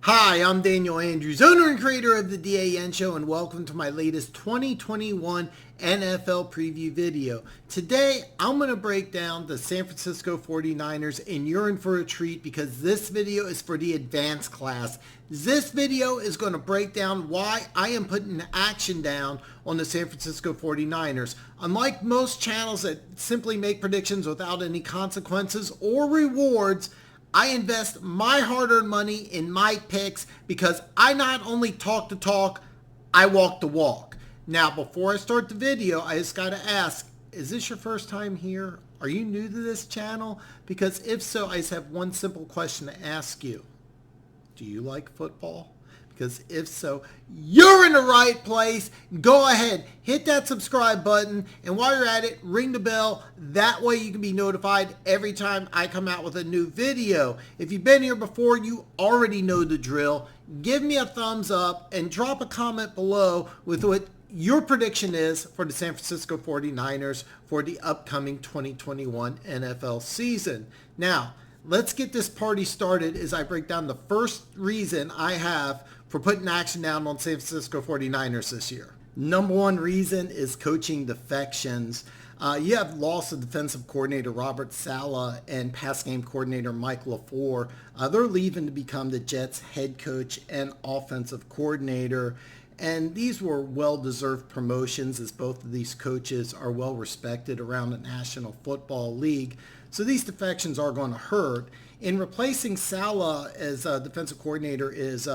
Hi, I'm Daniel Andrews, owner and creator of the DAN Show, and welcome to my latest 2021 NFL preview video. Today, I'm going to break down the San Francisco 49ers, and you're in for a treat because this video is for the advanced class. This video is going to break down why I am putting action down on the San Francisco 49ers. Unlike most channels that simply make predictions without any consequences or rewards, I invest my hard-earned money in my picks because I not only talk the talk, I walk the walk. Now, before I start the video, I just got to ask, is this your first time here? Are you new to this channel? Because if so, I just have one simple question to ask you. Do you like football? Because if so, you're in the right place. Go ahead, hit that subscribe button, and while you're at it, ring the bell. That way you can be notified every time I come out with a new video. If you've been here before, you already know the drill. Give me a thumbs up and drop a comment below with what your prediction is for the San Francisco 49ers for the upcoming 2021 NFL season. Now, let's get this party started as I break down the first reason I have for putting action down on San Francisco 49ers this year. Number one reason is coaching defections. You have loss of defensive coordinator Robert Saleh and pass game coordinator Mike LaFleur. They're leaving to become the Jets head coach and offensive coordinator. And these were well-deserved promotions as both of these coaches are well respected around the National Football League. So these defections are going to hurt. In replacing Saleh as defensive coordinator is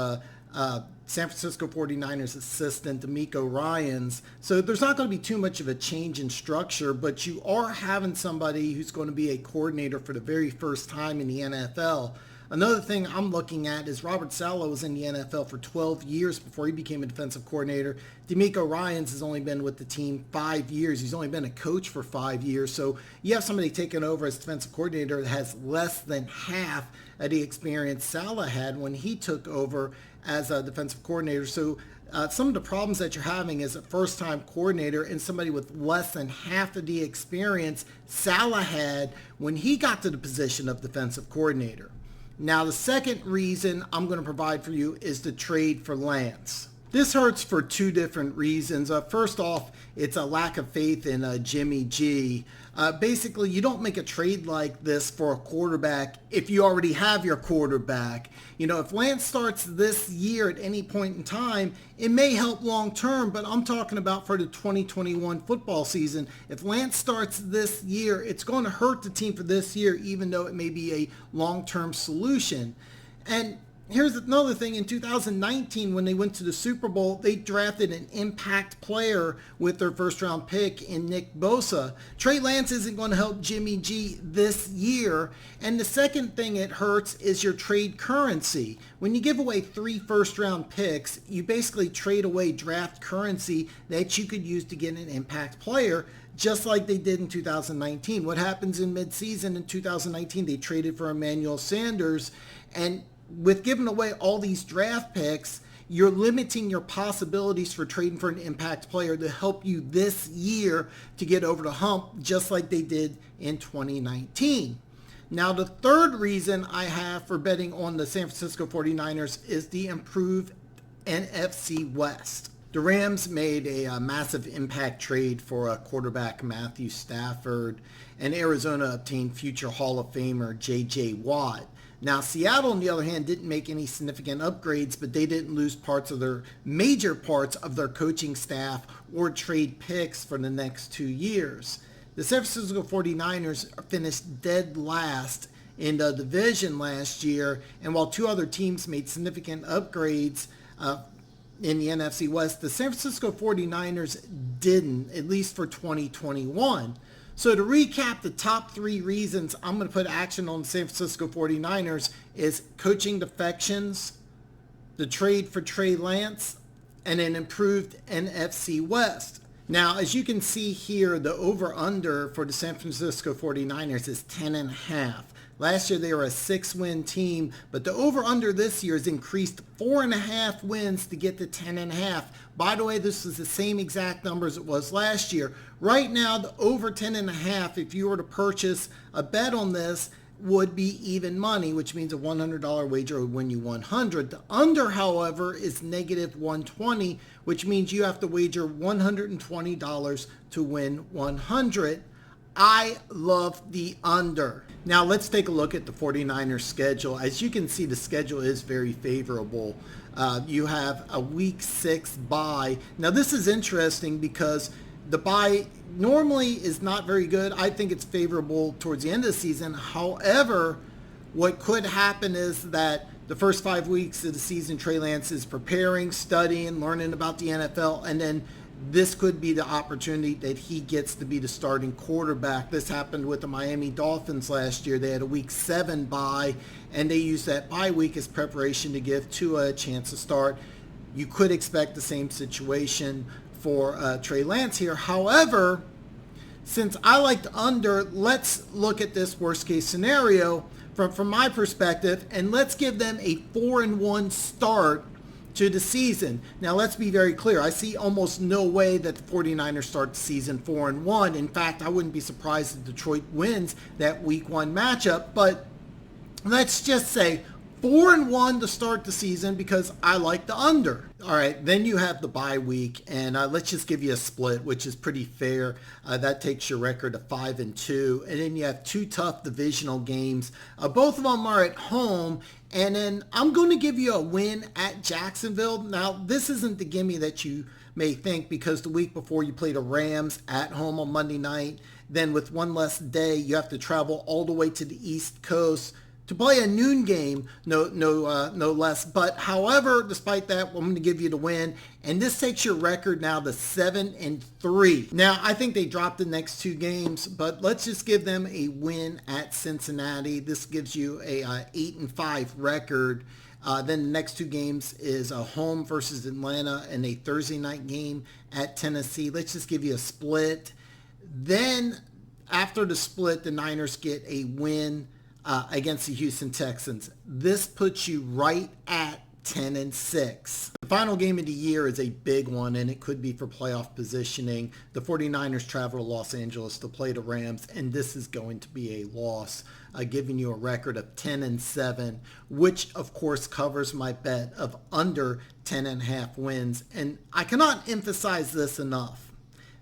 San Francisco 49ers assistant DeMeco Ryans. So there's not going to be too much of a change in structure, but you are having somebody who's going to be a coordinator for the very first time in the NFL. Another thing I'm looking at is Robert Saleh was in the NFL for 12 years before he became a defensive coordinator. DeMeco Ryans has only been with the team 5 years. He's only been a coach for 5 years. So you have somebody taking over as defensive coordinator that has less than half of the experience Saleh had when he took over as a defensive coordinator. So some of the problems that you're having as a first-time coordinator and somebody with less than half of the experience Saleh had when he got to the position of defensive coordinator. Now, the second reason I'm going to provide for you is the trade for Lance. This hurts for two different reasons. First off, it's a lack of faith in Jimmy G. Basically, you don't make a trade like this for a quarterback if you already have your quarterback. You know, if Lance starts this year at any point in time, it may help long term, but I'm talking about for the 2021 football season. If Lance starts this year, it's going to hurt the team for this year, even though it may be a long-term solution. And here's another thing. In 2019, when they went to the Super Bowl, they drafted an impact player with their first-round pick in Nick Bosa. Trey Lance isn't going to help Jimmy G this year. And the second thing it hurts is your trade currency. When you give away 3 first-round picks, you basically trade away draft currency that you could use to get an impact player, just like they did in 2019. What happens in midseason in 2019? They traded for Emmanuel Sanders, and with giving away all these draft picks, you're limiting your possibilities for trading for an impact player to help you this year to get over the hump, just like they did in 2019. Now, the third reason I have for betting on the San Francisco 49ers is the improved NFC West. The Rams made a massive impact trade for quarterback Matthew Stafford, and Arizona obtained future Hall of Famer J.J. Watt. Now, Seattle, on the other hand, didn't make any significant upgrades, but they didn't lose major parts of their coaching staff or trade picks for the next 2 years. The San Francisco 49ers finished dead last in the division last year, and while 2 other teams made significant upgrades in the NFC West, the San Francisco 49ers didn't, at least for 2021. So to recap, the top 3 reasons I'm going to put action on the San Francisco 49ers is coaching defections, the trade for Trey Lance, and an improved NFC West. Now, as you can see here, the over-under for the San Francisco 49ers is 10.5. Last year, they were a 6-win team, but the over-under this year has increased 4.5 wins to get to 10.5. By the way, this is the same exact number as it was last year. Right now, the over 10.5, if you were to purchase a bet on this, would be even money, which means a $100 wager would win you 100. The under, however, is negative 120, which means you have to wager $120 to win 100. I love the under. Now let's take a look at the 49ers schedule. As you can see, the schedule is very favorable. You have a week 6 bye. Now this is interesting because the bye normally is not very good. I think it's favorable towards the end of the season. However, what could happen is that the first 5 weeks of the season, Trey Lance is preparing, studying, learning about the NFL, and then this could be the opportunity that he gets to be the starting quarterback. This happened with the Miami Dolphins last year. They had a week 7 bye, and they used that bye week as preparation to give Tua a chance to start. You could expect the same situation for Trey Lance here. However, since I like the under, let's look at this worst case scenario from my perspective, and let's give them a 4-1 start to the season. Now let's be very clear. I see almost no way that the 49ers start the season 4-1. In fact, I wouldn't be surprised if Detroit wins that week 1 matchup, but let's just say 4-1 to start the season because I like the under. All right, then you have the bye week, and let's just give you a split, which is pretty fair. That takes your record to 5-2, and then you have 2 tough divisional games. Both of them are at home, and then I'm going to give you a win at Jacksonville. Now, this isn't the gimme that you may think, because the week before you play the Rams at home on Monday night. Then with one less day, you have to travel all the way to the East Coast to play a noon game, no less. But however, despite that, I'm going to give you the win, and this takes your record now to 7-3. Now, I think they dropped the next 2 games, but let's just give them a win at Cincinnati. This gives you a 8-5 record. Then the next 2 games is a home versus Atlanta and a Thursday night game at Tennessee. Let's just give you a split. Then after the split, the Niners get a win against the Houston Texans. This puts you right at 10-6. The final game of the year is a big one, and it could be for playoff positioning. The 49ers travel to Los Angeles to play the Rams, and this is going to be a loss, giving you a record of 10-7, which of course covers my bet of under 10.5 wins. And I cannot emphasize this enough.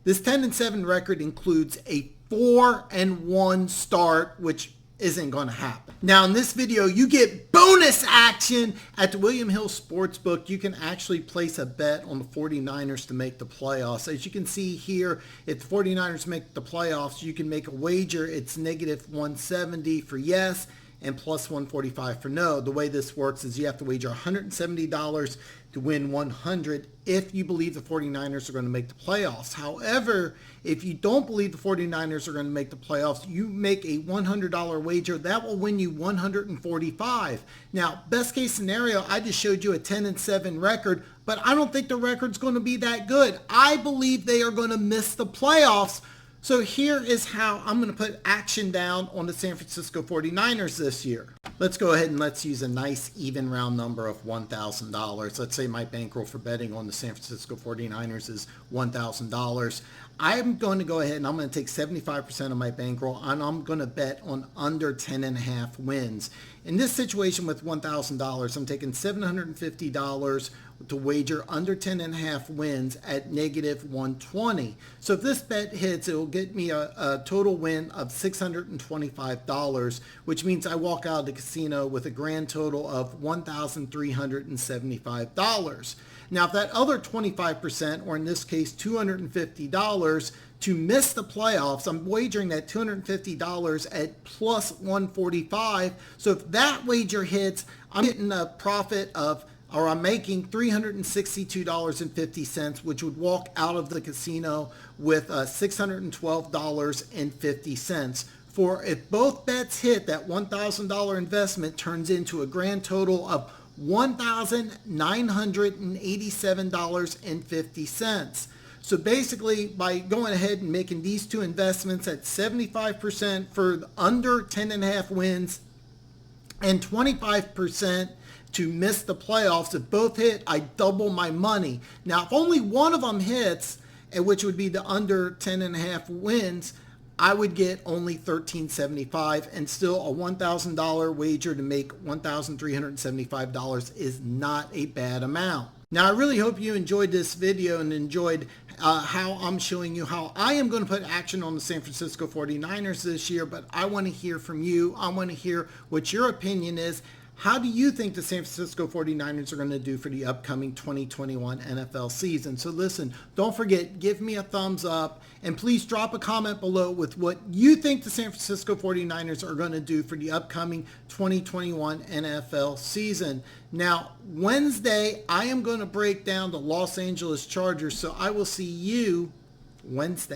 This 10-7 record includes a 4-1 start, which isn't going to happen. Now in this video, you get bonus action at the William Hill Sportsbook. You can actually place a bet on the 49ers to make the playoffs. As you can see here, if the 49ers make the playoffs, you can make a wager. It's negative 170 for yes and plus 145 for no. The way this works is you have to wager $170 to win 100 if you believe the 49ers are going to make the playoffs. However, if you don't believe the 49ers are going to make the playoffs, you make a $100 wager. That will win you 145. Now, best case scenario, I just showed you a 10-7 record, but I don't think the record's going to be that good. I believe they are going to miss the playoffs. So here is how I'm going to put action down on the San Francisco 49ers this year. Let's go ahead and let's use a nice even round number of $1,000. Let's say my bankroll for betting on the San Francisco 49ers is $1,000. I'm going to go ahead and I'm going to take 75% of my bankroll, and I'm going to bet on under 10.5 wins. In this situation with $1,000, I'm taking $750 to wager under 10.5 wins at negative 120. So if this bet hits, it will get me a total win of $625, which means I walk out of the casino with a grand total of $1,375. Now, if that other 25%, or in this case $250, to miss the playoffs, I'm wagering that $250 at plus 145. So if that wager hits, I'm getting a profit of, or I'm making $362.50, which would walk out of the casino with $612.50. For if both bets hit, that $1,000 investment turns into a grand total of $1,987.50. So basically, by going ahead and making these 2 investments at 75% for under 10.5 wins and 25% to miss the playoffs, if both hit, I double my money. Now, if only one of them hits, which would be the under 10.5 wins, I would get only $13.75, and still a $1,000 wager to make $1,375 is not a bad amount. Now, I really hope you enjoyed this video and enjoyed how I'm showing you how I am going to put action on the San Francisco 49ers this year, but I want to hear from you. I want to hear what your opinion is. How do you think the San Francisco 49ers are going to do for the upcoming 2021 NFL season? So listen, don't forget, give me a thumbs up, and please drop a comment below with what you think the San Francisco 49ers are going to do for the upcoming 2021 NFL season. Now, Wednesday, I am going to break down the Los Angeles Chargers, so I will see you Wednesday.